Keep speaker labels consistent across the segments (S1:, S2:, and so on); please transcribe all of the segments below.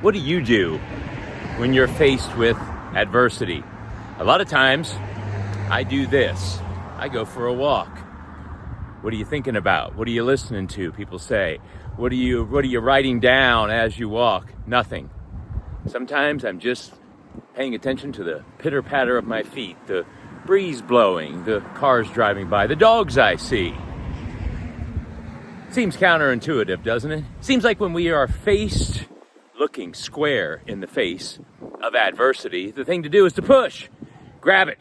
S1: What do you do when you're faced with adversity? A lot of times, I do this. I go for a walk. What are you thinking about? What are you listening to? People say. What are you writing down as you walk? Nothing. Sometimes I'm just paying attention to the pitter-patter of my feet, the breeze blowing, the cars driving by, the dogs I see. Seems counterintuitive, doesn't it? Seems like when we are faced, looking square in the face of adversity, the thing to do is to push. Grab it.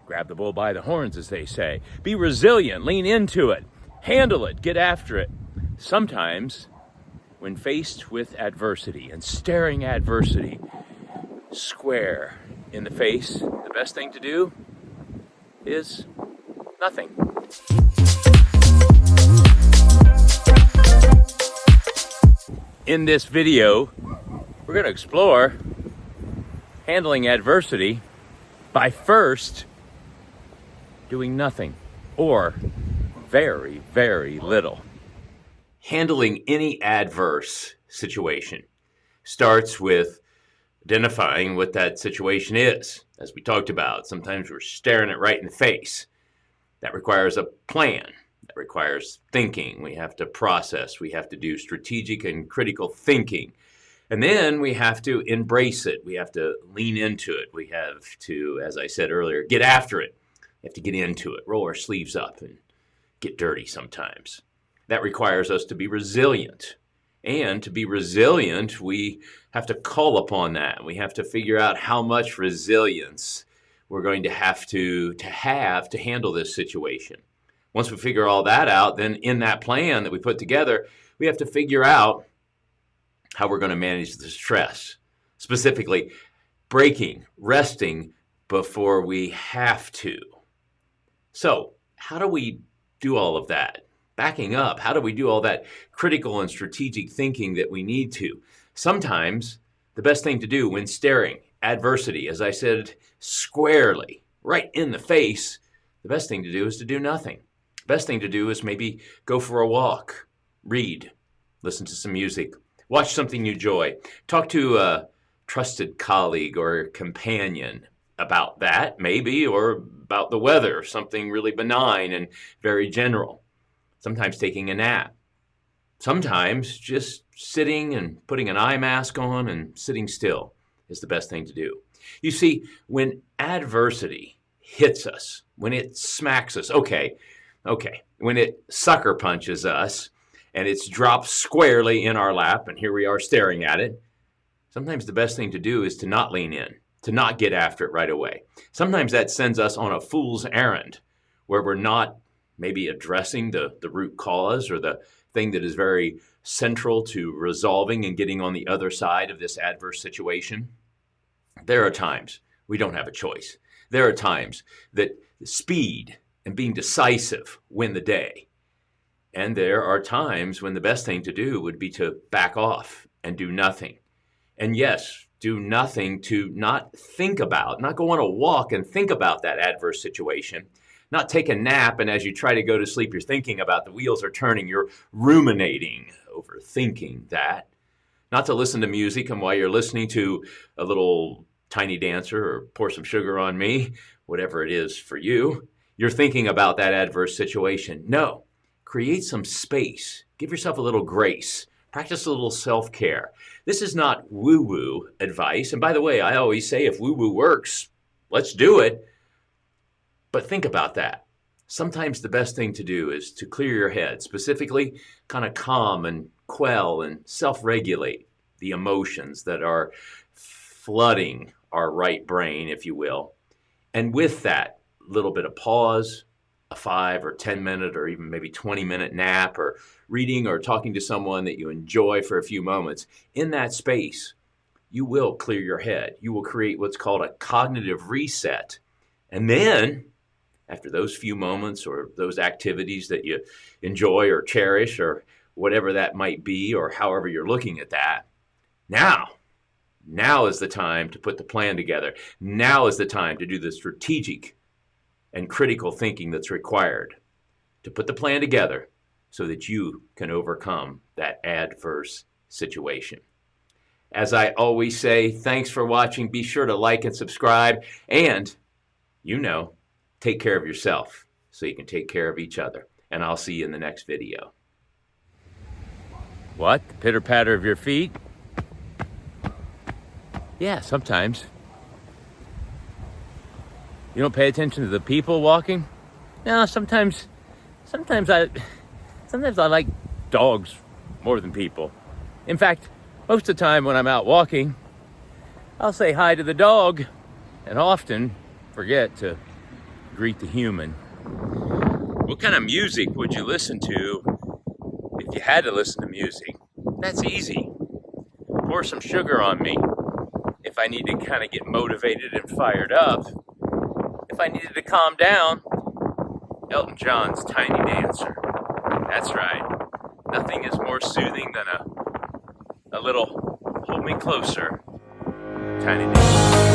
S1: Grab the bull by the horns, as they say. Be resilient. Lean into it. Handle it. Get after it. Sometimes, when faced with adversity and staring adversity square in the face, the best thing to do is nothing. In this video, we're going to explore handling adversity by first doing nothing or very, very little. Handling any adverse situation starts with identifying what that situation is. As we talked about, sometimes we're staring it right in the face. That requires a plan. That requires thinking. We have to process. We have to do strategic and critical thinking. And then we have to embrace it. We have to lean into it. We have to, as I said earlier, get after it. We have to get into it, roll our sleeves up and get dirty sometimes. That requires us to be resilient. And to be resilient, we have to call upon that. We have to figure out how much resilience we're going to have to handle this situation. Once we figure all that out, then in that plan that we put together, we have to figure out how we're going to manage the stress. Specifically, breaking, resting before we have to. So, how do we do all of that? Backing up, how do we do all that critical and strategic thinking that we need to? Sometimes the best thing to do when staring adversity, as I said, squarely, right in the face, the best thing to do is to do nothing. Best thing to do is maybe go for a walk, read, listen to some music, watch something you enjoy, talk to a trusted colleague or companion about that, maybe, or about the weather, something really benign and very general. Sometimes taking a nap. Sometimes just sitting and putting an eye mask on and sitting still is the best thing to do. You see, when adversity hits us, when it smacks us, when it sucker punches us and it's dropped squarely in our lap and here we are staring at it, sometimes the best thing to do is to not lean in, to not get after it right away. Sometimes that sends us on a fool's errand where we're not maybe addressing the root cause or the thing that is very central to resolving and getting on the other side of this adverse situation. There are times we don't have a choice. There are times that speed and being decisive win the day. And there are times when the best thing to do would be to back off and do nothing. And yes, do nothing to not think about, not go on a walk and think about that adverse situation, not take a nap, and as you try to go to sleep, you're thinking about the wheels are turning, you're ruminating, overthinking that. Not to listen to music, and while you're listening to a little tiny dancer or pour some sugar on me, whatever it is for you, you're thinking about that adverse situation. No, create some space. Give yourself a little grace. Practice a little self-care. This is not woo-woo advice. And by the way, I always say if woo-woo works, let's do it. But think about that. Sometimes the best thing to do is to clear your head, specifically kind of calm and quell and self-regulate the emotions that are flooding our right brain, if you will. And with that little bit of pause, a 5 or 10 minute or even maybe 20-minute nap or reading or talking to someone that you enjoy for a few moments, in that space, you will clear your head. You will create what's called a cognitive reset. And then, after those few moments or those activities that you enjoy or cherish or whatever that might be or however you're looking at that, now is the time to put the plan together. Now is the time to do the strategic and critical thinking that's required to put the plan together so that you can overcome that adverse situation. As I always say, thanks for watching. Be sure to like and subscribe. And, take care of yourself so you can take care of each other. And I'll see you in the next video. What? The pitter-patter of your feet? Yeah, sometimes. You don't pay attention to the people walking? No, sometimes I like dogs more than people. In fact, most of the time when I'm out walking, I'll say hi to the dog and often forget to greet the human. What kind of music would you listen to if you had to listen to music? That's easy. Pour some sugar on me if I need to kind of get motivated and fired up. If I needed to calm down, Elton John's Tiny Dancer. That's right. Nothing is more soothing than a little hold me closer, Tiny Dancer.